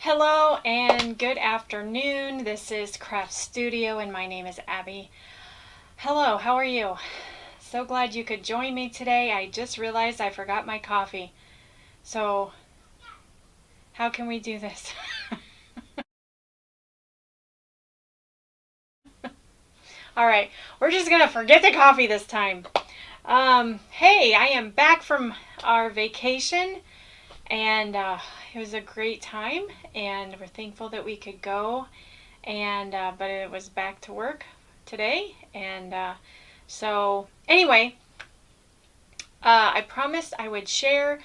Hello and good afternoon. This is Craft Studio and my name is Abby. Hello, how are you? So glad you could join me today. I just realized I forgot my coffee. So, how can we do this? Alright, we're just gonna forget the coffee this time. Hey, I am back from our vacation and it was a great time and we're thankful that we could go and but it was back to work today and so anyway, I promised I would share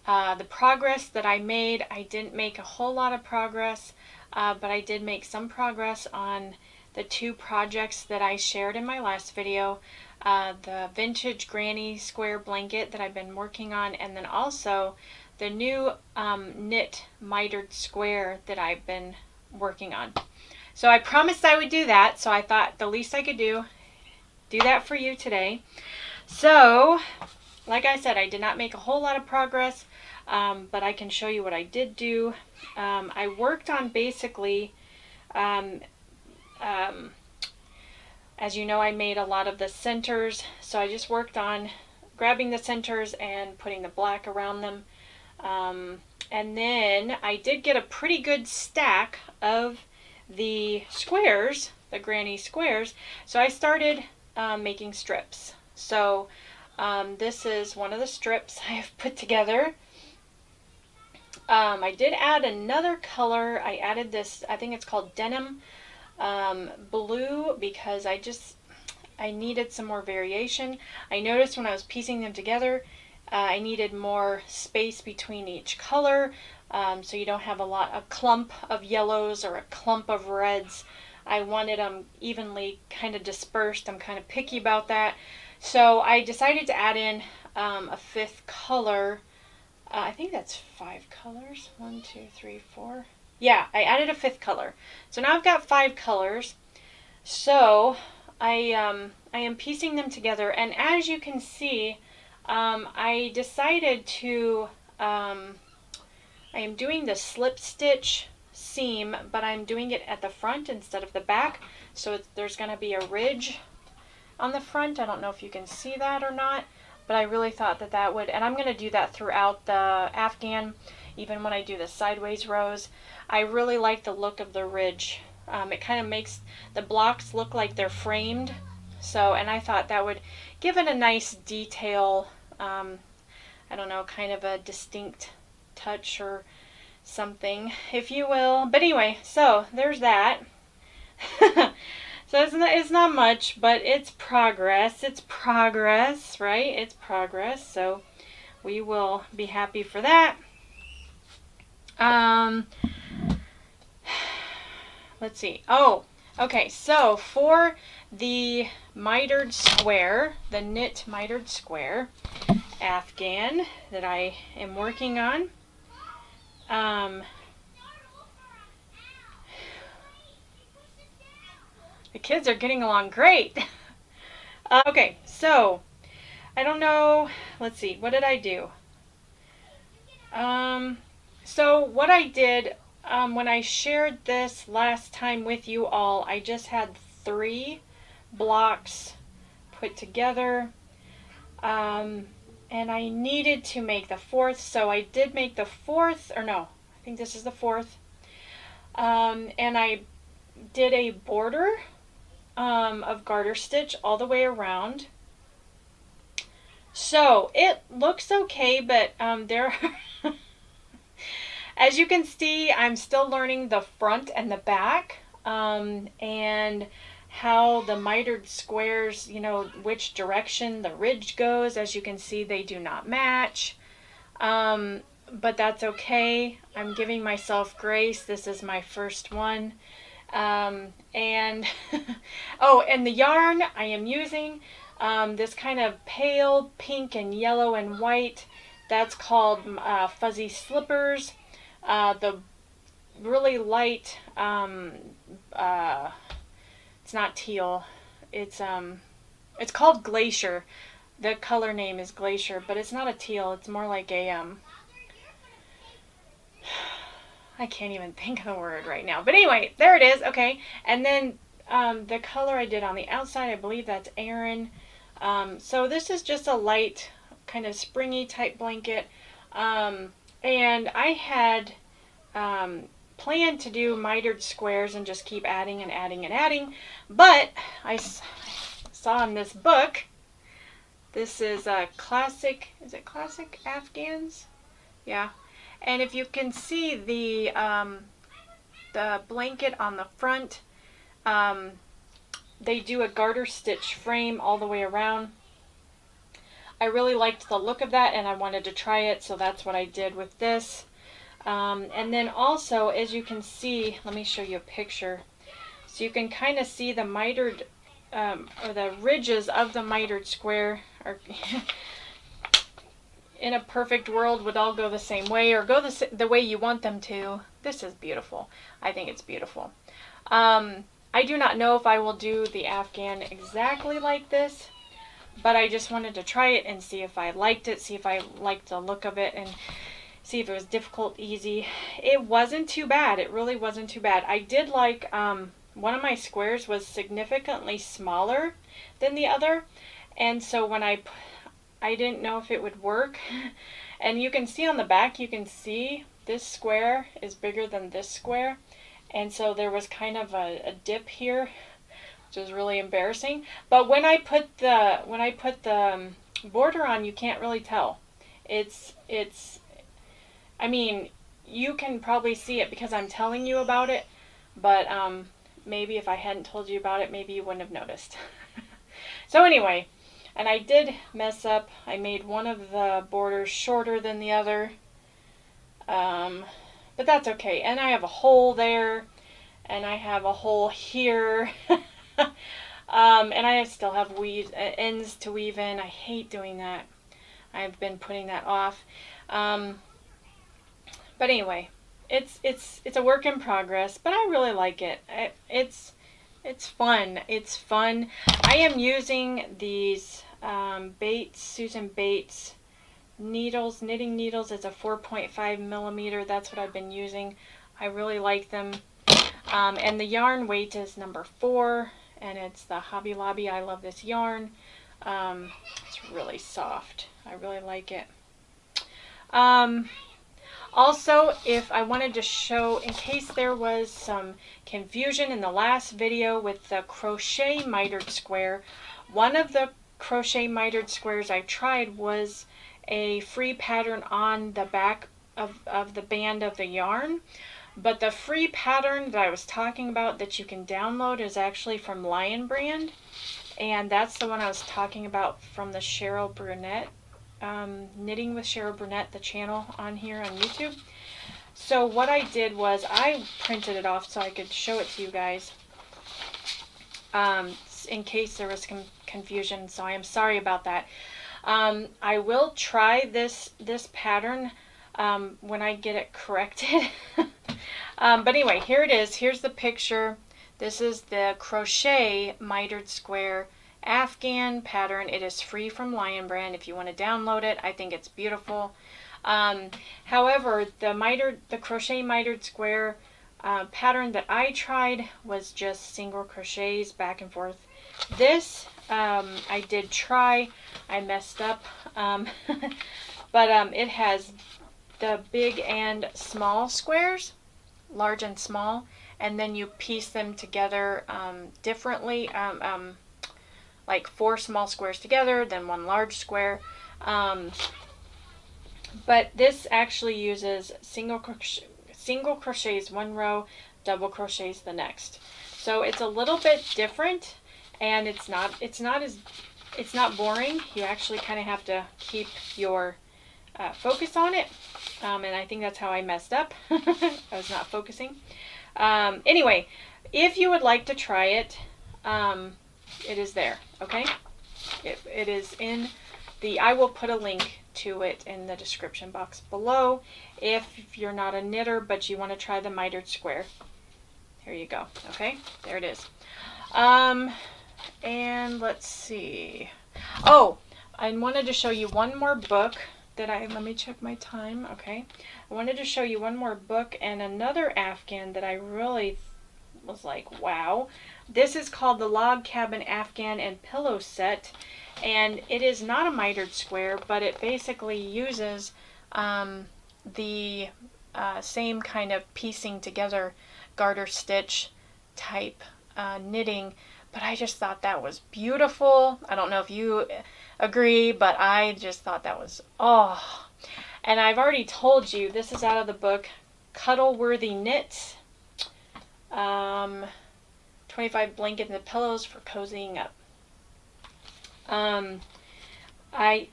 the progress that I made. I didn't make a whole lot of progress, but I did make some progress on the two projects that I shared in my last video. The vintage granny square blanket that I've been working on, and then also the new knit mitered square that I've been working on. So I promised I would do that, so I thought the least I could do that for you today. So, like I said, I did not make a whole lot of progress, but I can show you what I did do. I worked on basically, as you know, I made a lot of the centers, so I just worked on grabbing the centers and putting the black around them. And then I did get a pretty good stack of the squares, the granny squares, so I started making strips. So this is one of the strips I have put together. I did add another color. I added this, I think it's called denim blue, because I needed some more variation. I noticed when I was piecing them together, I needed more space between each color, so you don't have a clump of yellows or a clump of reds. I wanted them evenly kind of dispersed. I'm kind of picky about that. So I decided to add in a fifth color. I think that's 5 colors. 1, 2, 3, 4. Yeah, I added a fifth color. So now I've got 5 colors. So I am piecing them together, and as you can see, I decided to I am doing the slip stitch seam, but I'm doing it at the front instead of the back. So there's going to be a ridge on the front. I don't know if you can see that or not, but I really thought that would, and I'm going to do that throughout the Afghan, even when I do the sideways rows. I really like the look of the ridge. It kind of makes the blocks look like they're framed. So, and I thought that would give it a nice detail, I don't know, kind of a distinct touch or something, if you will. But anyway, so there's that. So it's not much, but it's progress. It's progress, right? It's progress. So we will be happy for that. Let's see. Oh, okay. So for the mitered square, the knit mitered square Afghan that I am working on, the kids are getting along great. Okay, so I don't know. Let's see. What did I do? So what I did when I shared this last time with you all, I just had 3 blocks put together, and I needed to make the 4th, so I did make the 4th, or no, I think this is the 4th, and I did a border of garter stitch all the way around. So it looks okay, but there as you can see, I'm still learning the front and the back, and how the mitered squares, you know, which direction the ridge goes. As you can see, they do not match, but that's okay. I'm giving myself grace. This is my first one. And oh, and the yarn I am using, this kind of pale pink and yellow and white, that's called Fuzzy Slippers. The really light, it's not teal, it's called Glacier. The color name is Glacier, but it's not a teal, it's more like a I can't even think of the word right now. But anyway, there it is. Okay. And then the color I did on the outside, I believe that's Aran. So this is just a light, kind of springy type blanket. And I had planned to do mitered squares and just keep adding and adding and adding. But I saw in this book, this is a classic, is it classic Afghans? Yeah. And if you can see the blanket on the front, they do a garter stitch frame all the way around. I really liked the look of that and I wanted to try it, so that's what I did with this. And then also, as you can see, let me show you a picture. So you can kind of see the mitered, or the ridges of the mitered square are in a perfect world would all go the same way, or go the way you want them to. This is beautiful. I think it's beautiful. I do not know if I will do the Afghan exactly like this, but I just wanted to try it and see if I liked it, see if I liked the look of it, and see if it was difficult, easy. It wasn't too bad. It really wasn't too bad. I did like, one of my squares was significantly smaller than the other, and so when I didn't know if it would work. And you can see on the back, you can see this square is bigger than this square. And so there was kind of a dip here, which is really embarrassing. But when I put the border on, you can't really tell. I mean, you can probably see it because I'm telling you about it, but maybe if I hadn't told you about it, maybe you wouldn't have noticed. So anyway, and I did mess up. I made one of the borders shorter than the other. But that's okay. And I have a hole there. And I have a hole here. And I still have ends to weave in. I hate doing that. I've been putting that off. But anyway, it's a work in progress. But I really like it. It's fun. It's fun. I am using these Bates, Susan Bates needles, knitting needles. It's a 4.5 millimeter. That's what I've been using. I really like them. And the yarn weight is number 4, and it's the Hobby Lobby. I love this yarn. It's really soft. I really like it. Also, if I wanted to show, in case there was some confusion in the last video with the crochet mitered square, one of the crochet mitered squares I tried was a free pattern on the back of the band of the yarn. But the free pattern that I was talking about that you can download is actually from Lion Brand. And that's the one I was talking about from the Cheryl Brunette, Knitting with Cheryl Brunette, the channel on here on YouTube. So what I did was I printed it off so I could show it to you guys. In case there was some confusion, so I am sorry about that. I will try this pattern when I get it corrected. But anyway, here it is. Here's the picture. This is the crochet mitered square Afghan pattern. It is free from Lion Brand if you want to download it. I think it's beautiful. However, the crochet mitered square pattern that I tried was just single crochets back and forth. This I did try. I messed up. But it has the big and small squares, large and small, and then you piece them together differently, like 4 small squares together, then 1 large square. But this actually uses single crochets 1 row, double crochets the next. So it's a little bit different, and it's not boring. You actually kind of have to keep your focus on it. And I think that's how I messed up. I was not focusing. Anyway, if you would like to try it, it is there, okay? It is in I will put a link to it in the description box below if you're not a knitter but you want to try the mitered square. Here you go, okay? There it is. And let's see. Oh, I wanted to show you one more book. let me check my time. Okay. I wanted to show you one more book and another Afghan that I really was like, wow. This is called the Log Cabin Afghan and Pillow Set, and it is not a mitered square, but it basically uses the same kind of piecing together garter stitch type knitting, but I just thought that was beautiful. I don't know if you agree, but I just thought that was, oh. And I've already told you, this is out of the book Cuddle Worthy Knits. 25 blankets and pillows for cozying up.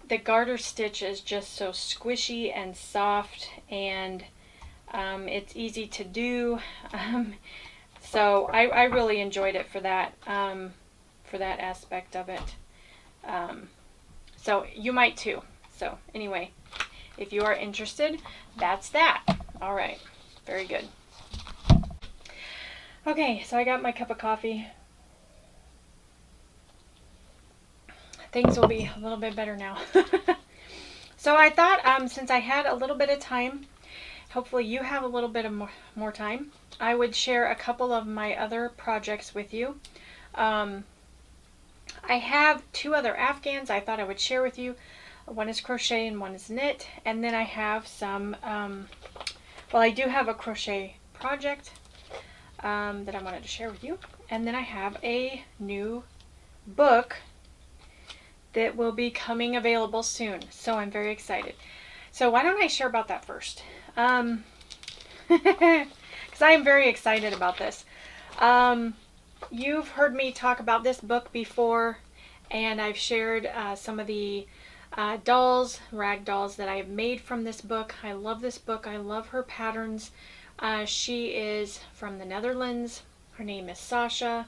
The garter stitch is just so squishy and soft, and it's easy to do. So I really enjoyed it for that aspect of it. So you might too. So anyway, if you are interested, that's that. All right, very good. Okay, so I got my cup of coffee. Things will be a little bit better now. So I thought, since I had a little bit of time, hopefully you have a little bit of more time, I would share a couple of my other projects with you. I have 2 other Afghans I thought I would share with you. One is crochet and one is knit. And then I have some, well, I do have a crochet project that I wanted to share with you. And then I have a new book that will be coming available soon. So I'm very excited. So why don't I share about that first? Because I am very excited about this. You've heard me talk about this book before, and I've shared some of the dolls, rag dolls that I have made from this book. I love this book. I love her patterns. She is from the Netherlands. Her name is Sasha.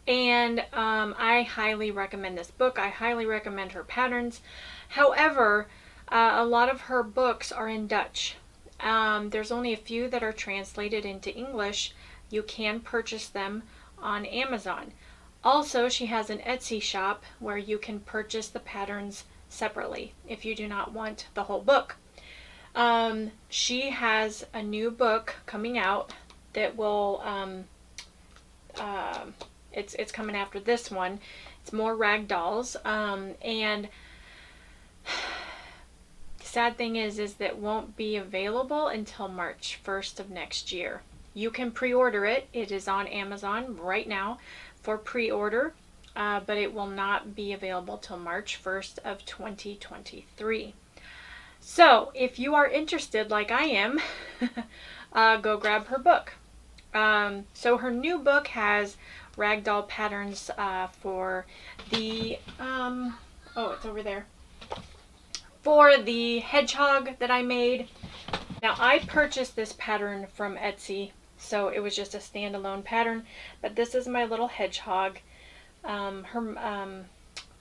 And I highly recommend this book. I highly recommend her patterns. However, a lot of her books are in Dutch. There's only a few that are translated into English. You can purchase them on Amazon. Also, she has an Etsy shop where you can purchase the patterns separately if you do not want the whole book. She has a new book coming out that will, it's coming after this one. It's more rag dolls, and the sad thing is that it won't be available until March 1st of next year. You can pre-order it. It is on Amazon right now for pre-order, but it will not be available till March 1st of 2023. So if you are interested like I am, go grab her book. So her new book has ragdoll patterns for the, oh, it's over there, for the hedgehog that I made. Now I purchased this pattern from Etsy, so it was just a standalone pattern, but this is my little hedgehog. Her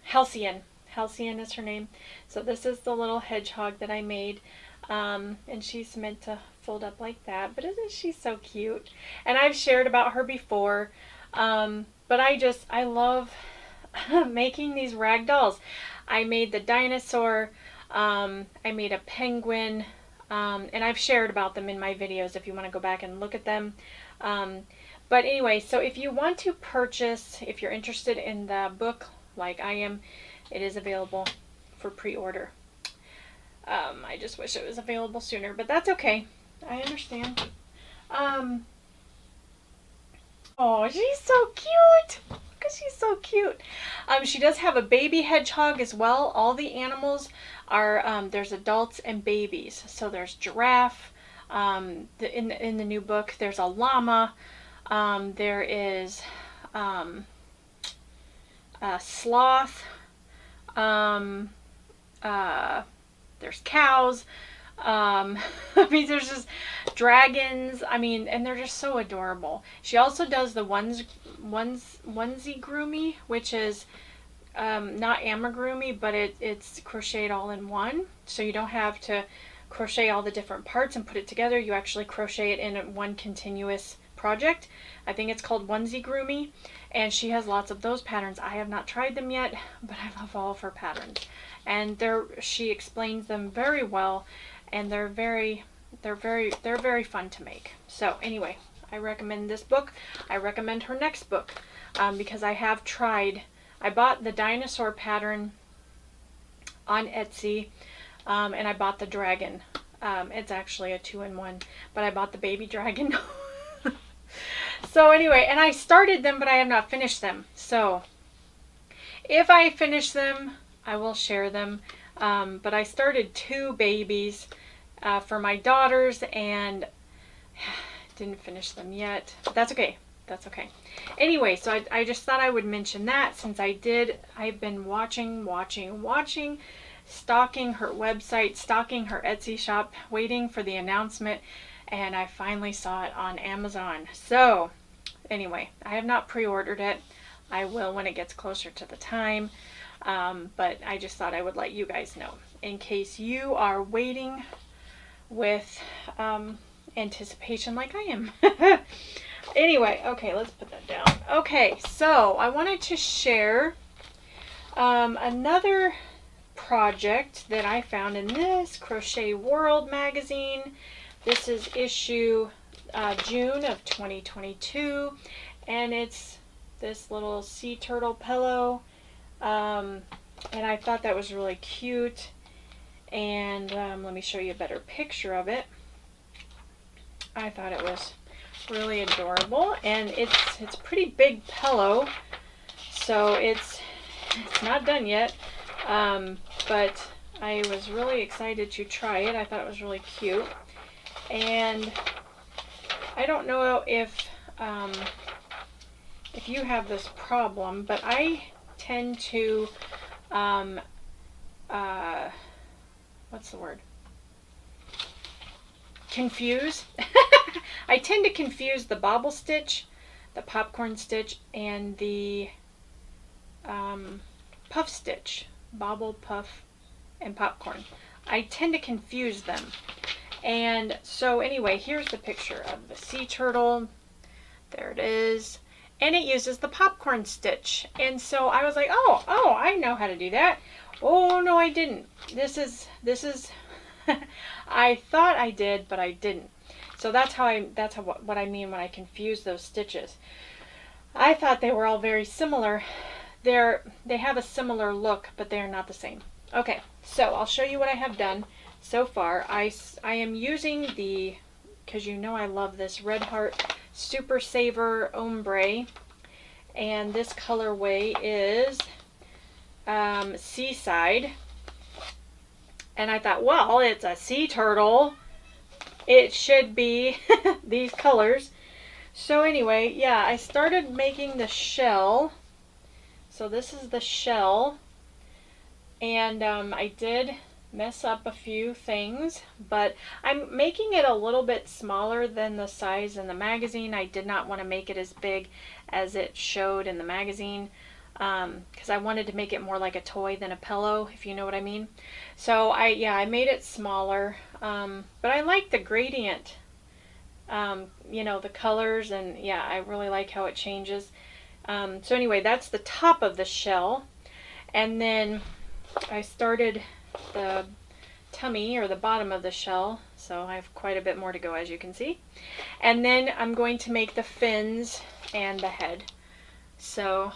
Halcyon is her name. So this is the little hedgehog that I made, and she's meant to fold up like that, but isn't she so cute? And I've shared about her before, but I love making these rag dolls. I made the dinosaur, I made a penguin, and I've shared about them in my videos if you want to go back and look at them. But anyway, so if you want to purchase, if you're interested in the book like I am, it is available for pre-order. I just wish it was available sooner, but that's okay. I understand. Oh, she's so cute. Look, she's so cute. She does have a baby hedgehog as well. All the animals are, there's adults and babies. So there's giraffe. In the new book, there's a llama. There is a sloth. There's cows. I mean, there's just dragons. I mean, and they're just so adorable. She also does the onesie groomy, which is not amigurumi, but it's crocheted all in one. So you don't have to crochet all the different parts and put it together. You actually crochet it in one continuous project. I think it's called Onesie Groomy, and she has lots of those patterns. I have not tried them yet, but I love all of her patterns, and she explains them very well, and they're very fun to make. So anyway, I recommend this book. I recommend her next book, because I have tried. I bought the dinosaur pattern on Etsy, and I bought the dragon. It's actually a 2-in-1, but I bought the baby dragon. So anyway, and I started them, but I have not finished them. So if I finish them, I will share them. But I started 2 babies for my daughters, and didn't finish them yet. But that's okay. That's okay. Anyway, so I just thought I would mention that, since I've been watching, stalking her website, stalking her Etsy shop, waiting for the announcement, and I finally saw it on Amazon. So anyway, I have not pre-ordered it. I will when it gets closer to the time, but I just thought I would let you guys know, in case you are waiting with anticipation like I am. Anyway, okay, let's put that down. Okay, so I wanted to share another project that I found in this Crochet World magazine. This is issue June of 2022, and it's this little sea turtle pillow, and I thought that was really cute, and let me show you a better picture of it. I thought it was really adorable, and it's a pretty big pillow, so it's not done yet, but I was really excited to try it. I thought it was really cute, and I don't know if you have this problem, but I tend to what's the word? Confuse. I tend to confuse the bobble stitch, the popcorn stitch, and the puff stitch. Bobble, puff, and popcorn. I tend to confuse them. And so anyway, here's the picture of the sea turtle. There it is. And it uses the popcorn stitch. And so I was like, oh, I know how to do that. Oh, no, I didn't. This is I thought I did, but I didn't. So that's what I mean when I confuse those stitches. I thought they were all very similar. They have a similar look, but they're not the same. Okay, so I'll show you what I have done so far. I am using because you know I love this Red Heart Super Saver Ombre, and this colorway is Seaside. And I thought, well, it's a sea turtle, it should be these colors. So anyway, yeah, I started making the shell. So this is the shell, and I did mess up a few things, but I'm making it a little bit smaller than the size in the magazine. I did not want to make it as big as it showed in the magazine, because I wanted to make it more like a toy than a pillow, if you know what I mean. So I made it smaller, but I like the gradient, you know, the colors, and yeah, I really like how it changes. So anyway, that's the top of the shell, and then I started the tummy, or the bottom of the shell, so I have quite a bit more to go, as you can see. And then I'm going to make the fins and the head. So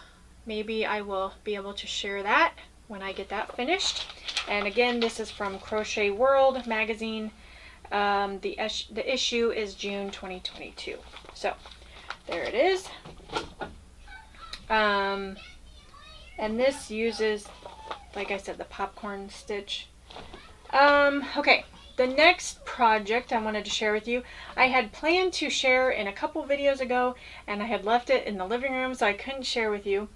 maybe I will be able to share that when I get that finished. And again, this is from Crochet World magazine. The issue is June 2022. So there it is. And this uses, like I said, the popcorn stitch. Okay, the next project I wanted to share with you, I had planned to share in a couple videos ago, and I had left it in the living room, so I couldn't share with you.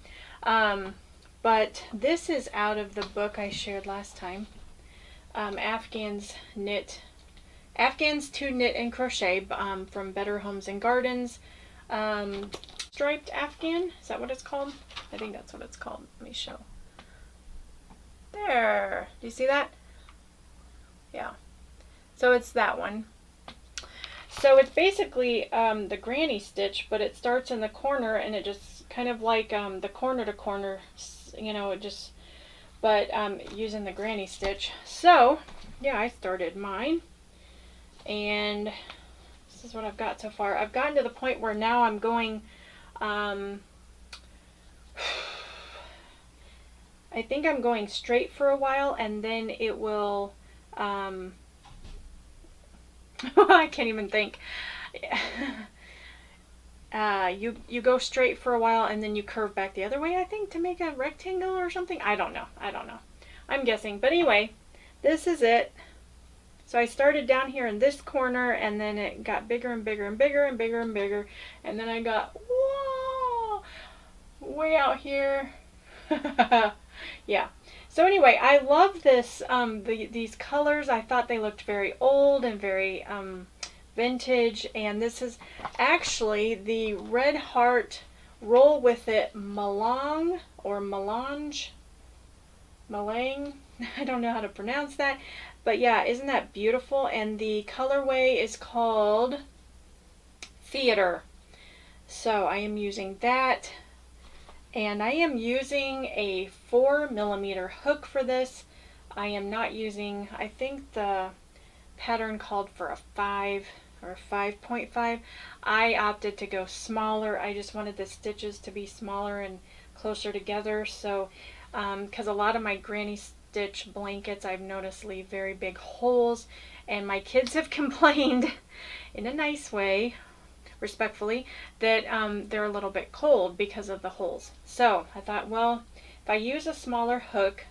But this is out of the book I shared last time, Afghans to Knit and Crochet, from Better Homes and Gardens. Striped Afghan, is that what it's called? I think that's what it's called. Let me show. There, do you see that? Yeah, so it's that one. So it's basically the granny stitch, but it starts in the corner and it just kind of like the corner to corner, you know, it just, but using the granny stitch. So yeah, I started mine, and this is what I've got so far. I've gotten to the point where now I'm going, I think I'm going straight for a while, and then it will, I can't even think. You go straight for a while and then you curve back the other way, I think, to make a rectangle or something. I don't know. I'm guessing. But anyway, this is it. So I started down here in this corner, and then it got bigger and bigger and bigger and bigger and bigger. And then I got, whoa, way out here. Yeah. So anyway, I love this, these colors. I thought they looked very old and very vintage, and this is actually the Red Heart Roll With It Melange or Melange. I don't know how to pronounce that, but yeah, isn't that beautiful? And the colorway is called Theater. So I am using that. And I am using a 4mm hook for this. I am not using, I think the pattern called for a 5 or 5.5. I opted to go smaller. I just wanted the stitches to be smaller and closer together. So, because a lot of my granny stitch blankets I've noticed leave very big holes, and my kids have complained in a nice way, respectfully, that they're a little bit cold because of the holes. So I thought, well, if I use a smaller hook,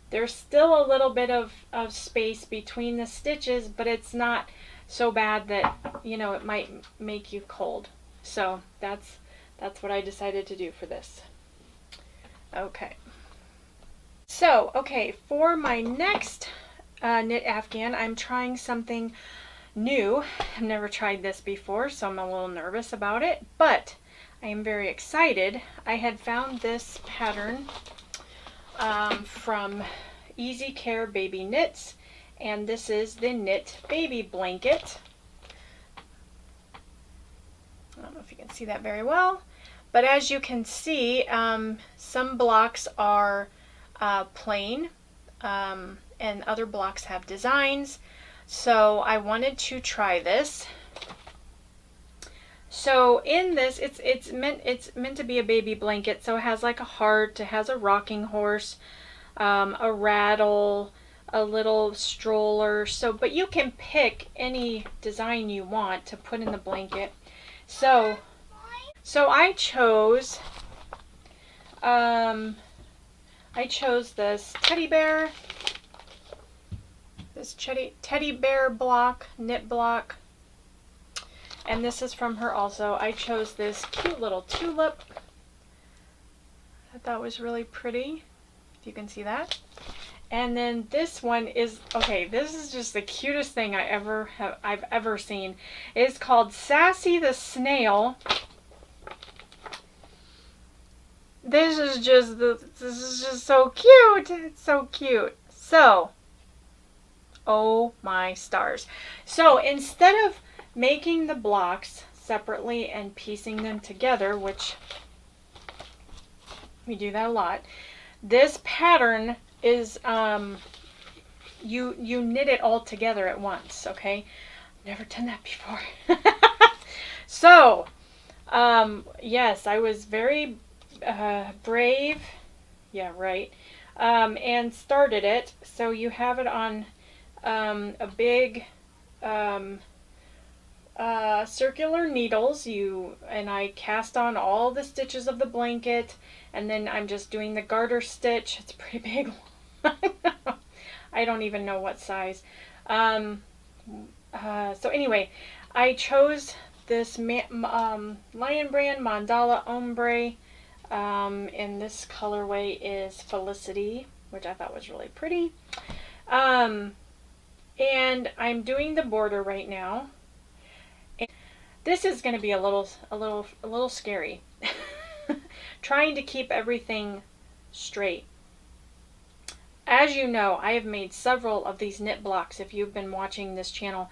there's still a little bit of space between the stitches, but it's not so bad that, you know, it might make you cold. So that's what I decided to do for this. Okay. So, okay, for my next knit afghan, I'm trying something new. I've never tried this before, so I'm a little nervous about it, but I am very excited. I had found this pattern from Easy Care Baby Knits, and this is the Knit Baby Blanket. I don't know if you can see that very well, but as you can see, some blocks are plain, and other blocks have designs. So I wanted to try this. So in this, it's meant to be a baby blanket. So it has like a heart, it has a rocking horse, a rattle, a little stroller. So, but you can pick any design you want to put in the blanket. So I chose this teddy bear. This teddy bear block, knit block, and this is from her also. I chose this cute little tulip. I thought was really pretty, if you can see that. And then this one is, okay, this is just the cutest thing I've ever seen. It's called Sassy the Snail. This is just so cute. It's so cute. So, oh my stars. So instead of making the blocks separately and piecing them together, which we do that a lot, this pattern is you knit it all together at once, okay? Never done that before. So yes, I was very brave, yeah, right, and started it. So you have it on a big circular needles, and I cast on all the stitches of the blanket, and then I'm just doing the garter stitch. It's a pretty big one. I don't even know what size. So anyway, I chose this Lion Brand Mandala Ombre, and this colorway is Felicity, which I thought was really pretty. And I'm doing the border right now. And this is going to be a little scary. Trying to keep everything straight. As you know, I have made several of these knit blocks. If you've been watching this channel,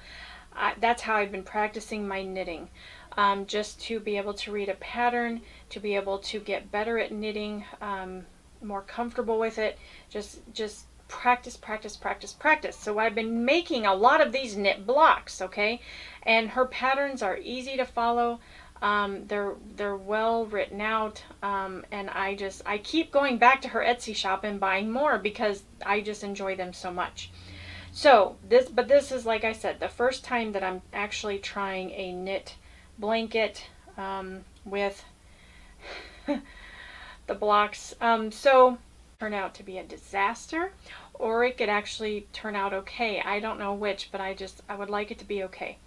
that's how I've been practicing my knitting, just to be able to read a pattern, to be able to get better at knitting, more comfortable with it. Just practice, practice, practice, practice. So I've been making a lot of these knit blocks, okay? And her patterns are easy to follow. They're well written out, and I keep going back to her Etsy shop and buying more because I just enjoy them so much. So this is, like I said, the first time that I'm actually trying a knit blanket with the blocks. So turn out to be a disaster, or it could actually turn out okay. I don't know which, but I would like it to be okay.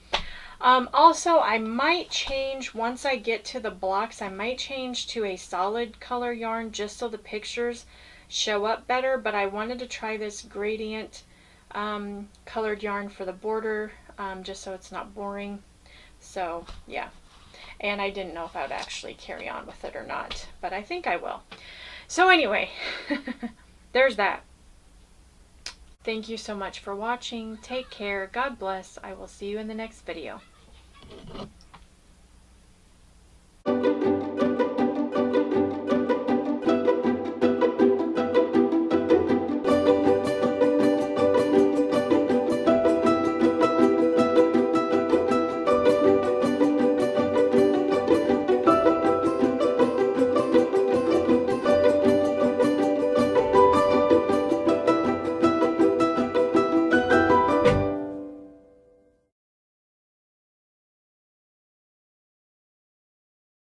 Also, I might change, once I get to the blocks, I might change to a solid color yarn just so the pictures show up better, but I wanted to try this gradient colored yarn for the border, just so it's not boring. So yeah, and I didn't know if I would actually carry on with it or not, but I think I will. So anyway, there's that. Thank you so much for watching. Take care. God bless. I will see you in the next video.